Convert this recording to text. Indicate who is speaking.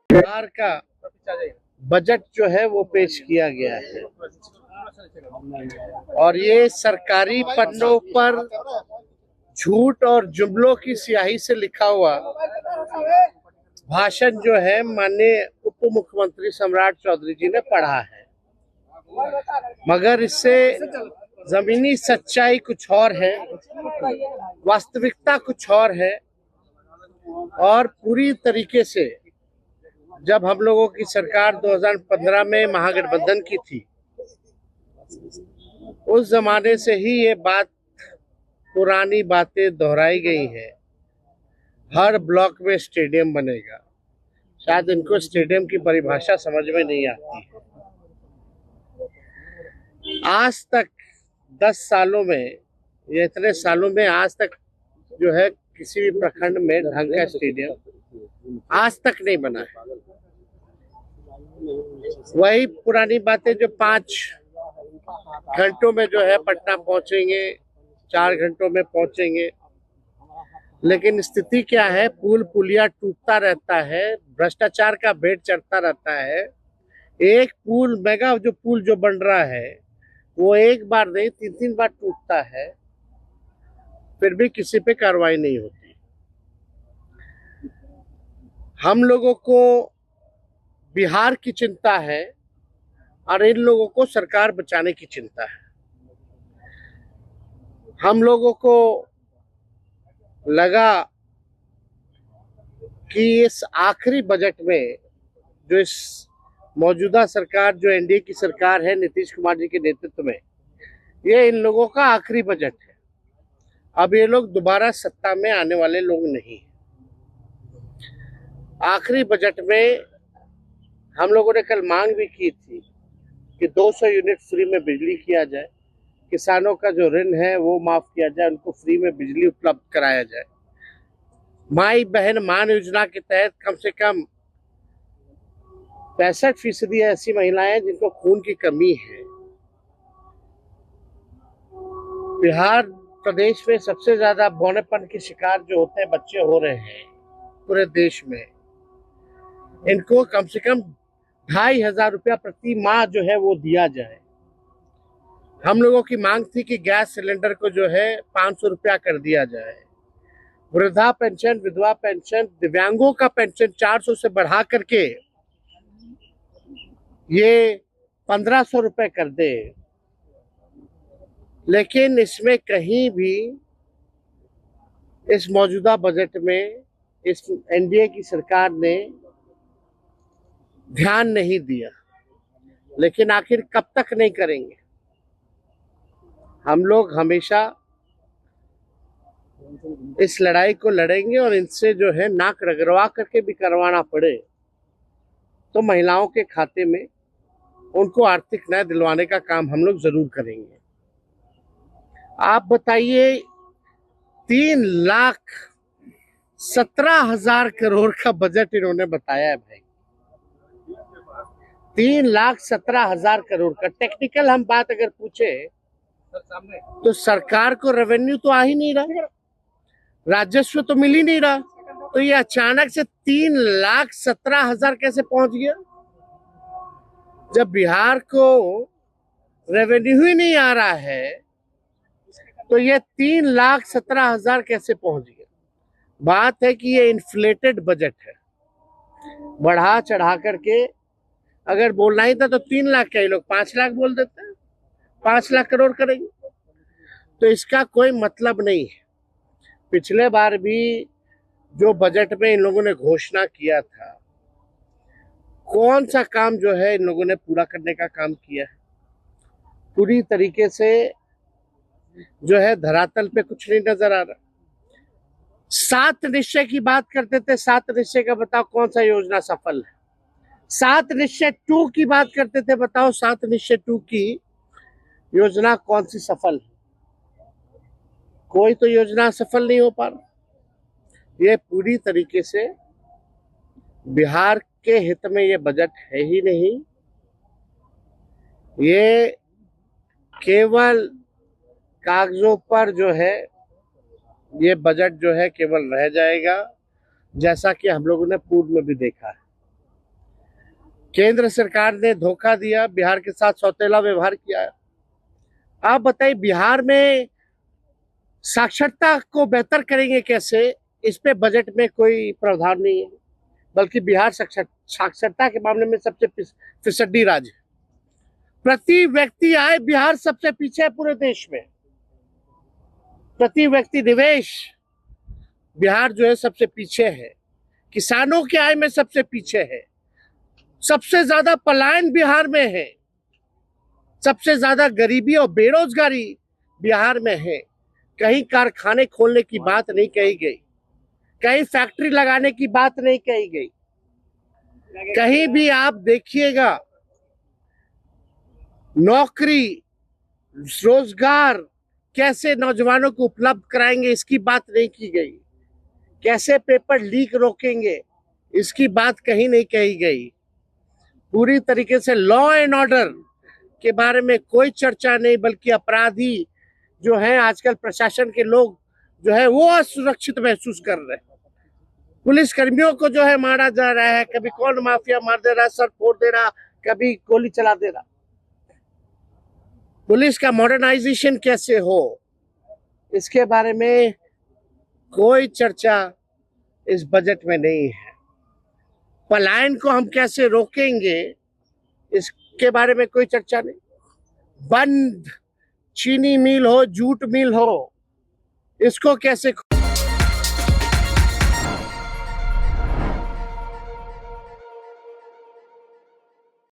Speaker 1: बिहार का बजट जो है वो पेश किया गया है और ये सरकारी पन्नों पर झूठ और जुमलों की स्याही से लिखा हुआ भाषण जो है माननीय उप मुख्यमंत्री सम्राट चौधरी जी ने पढ़ा है, मगर इससे जमीनी सच्चाई कुछ और है, वास्तविकता कुछ और है। और पूरी तरीके से जब हम लोगों की सरकार 2015 में महागठबंधन की थी, उस जमाने से ही ये बात पुरानी बातें दोहराई गई है। हर ब्लॉक में स्टेडियम बनेगा। शायद इनको स्टेडियम की परिभाषा समझ में नहीं आती है। आज तक 10 सालों में या इतने सालों में आज तक जो है किसी भी प्रखंड में ढंग का स्टेडियम आज तक नहीं बना है। वही पुरानी बातें जो 5 घंटों में जो है पटना पहुंचेंगे, 4 घंटों में पहुंचेंगे, लेकिन स्थिति क्या है, पुल पुलिया टूटता रहता है, भ्रष्टाचार का भेंट चढ़ता रहता है। एक पुल मेगा जो पुल जो बन रहा है वो एक बार नहीं 3-3 बार टूटता है, फिर भी किसी पे कार्रवाई नहीं होती। हम लोगों को बिहार की चिंता है और इन लोगों को सरकार बचाने की चिंता है। हम लोगों को लगा कि इस आखिरी बजट में जो इस मौजूदा सरकार जो एनडीए की सरकार है नीतीश कुमार जी के नेतृत्व में, ये इन लोगों का आखिरी बजट है। अब ये लोग दोबारा सत्ता में आने वाले लोग नहीं। आखिरी बजट में हम लोगों ने कल मांग भी की थी कि 200 यूनिट फ्री में बिजली किया जाए, किसानों का जो ऋण है वो माफ किया जाए, उनको फ्री में बिजली उपलब्ध कराया जाए। माई बहन मान योजना के तहत कम से कम 65% ऐसी महिलाएं जिनको खून की कमी है। बिहार प्रदेश में सबसे ज्यादा बौनेपन के शिकार जो होते हैं बच्चे हो रहे हैं पूरे देश में। इनको कम से कम 2,500 रुपया प्रति माह जो है वो दिया जाए। हम लोगों की मांग थी कि गैस सिलेंडर को जो है 500 रुपया कर दिया जाए। वृद्धा पेंशन, विधवा पेंशन, दिव्यांगों का पेंशन 400 से बढ़ा करके ये 1500 रुपए कर दे। लेकिन इसमें कहीं भी इस मौजूदा बजट में इस एनडीए की सरकार ने ध्यान नहीं दिया। लेकिन आखिर कब तक नहीं करेंगे? हम लोग हमेशा इस लड़ाई को लड़ेंगे और इनसे जो है नाक रगड़वा करके भी करवाना पड़े तो महिलाओं के खाते में उनको आर्थिक न्याय दिलवाने का काम हम लोग जरूर करेंगे। आप बताइए, 3,17,000 करोड़ का बजट इन्होंने बताया है भाई। 3,17,000 करोड़ का। टेक्निकल हम बात अगर पूछे तो सरकार को रेवेन्यू तो आ ही नहीं रहा, राजस्व तो मिल ही नहीं रहा, तो ये अचानक से 3,17,000 कैसे पहुंच गया? जब बिहार को रेवेन्यू ही नहीं आ रहा है तो ये 3,17,000 कैसे पहुंच गया? बात है कि ये इन्फ्लेटेड बजट है, बढ़ा चढ़ा करके। अगर बोलना ही था तो 3 लाख का, ही लोग 5 लाख बोल देते हैं, 5 लाख करोड़ करेंगे, तो इसका कोई मतलब नहीं है। पिछले बार भी जो बजट में इन लोगों ने घोषणा किया था, कौन सा काम जो है इन लोगों ने पूरा करने का काम किया है? पूरी तरीके से जो है धरातल पे कुछ नहीं नजर आ रहा। 7 निश्चय की बात करते थे, 7 निश्चय का बताओ कौन सा योजना सफल है? 7 निश्चय 2 की बात करते थे, बताओ 7 निश्चय 2 की योजना कौन सी सफल है? कोई तो योजना सफल नहीं हो पा रहा। ये पूरी तरीके से बिहार के हित में ये बजट है ही नहीं। ये केवल कागजों पर जो है ये बजट जो है केवल रह जाएगा, जैसा कि हम लोगों ने पूर्व में भी देखा है। केंद्र सरकार ने धोखा दिया, बिहार के साथ सौतेला व्यवहार किया है। आप बताइए बिहार में साक्षरता को बेहतर करेंगे कैसे? इस पे बजट में कोई प्रावधान नहीं है, बल्कि बिहार साक्षरता के मामले में सबसे फिसड्डी राज्य है। प्रति व्यक्ति आय बिहार सबसे पीछे है पूरे देश में। प्रति व्यक्ति निवेश बिहार जो है सबसे पीछे है। किसानों की आय में सबसे पीछे है। सबसे ज्यादा पलायन बिहार में है। सबसे ज्यादा गरीबी और बेरोजगारी बिहार में है। कहीं कारखाने खोलने की बात नहीं कही गई, कहीं फैक्ट्री लगाने की बात नहीं कही गई। कहीं भी आप देखिएगा नौकरी, रोजगार कैसे नौजवानों को उपलब्ध कराएंगे इसकी बात नहीं की गई। कैसे पेपर लीक रोकेंगे इसकी बात कहीं नहीं कही गई। पूरी तरीके से लॉ एंड ऑर्डर के बारे में कोई चर्चा नहीं, बल्कि अपराधी जो है आजकल प्रशासन के लोग जो है वो असुरक्षित महसूस कर रहे हैं। पुलिस कर्मियों को जो है मारा जा रहा है, कभी कौन माफिया मार दे रहा, सर फोड़ दे रहा, कभी गोली चला दे रहा। पुलिस का मॉडर्नाइजेशन कैसे हो इसके बारे में कोई चर्चा इस बजट में नहीं है। पलायन को हम कैसे रोकेंगे इसके बारे में कोई चर्चा नहीं। बंद चीनी मिल हो, जूट मिल हो, इसको कैसे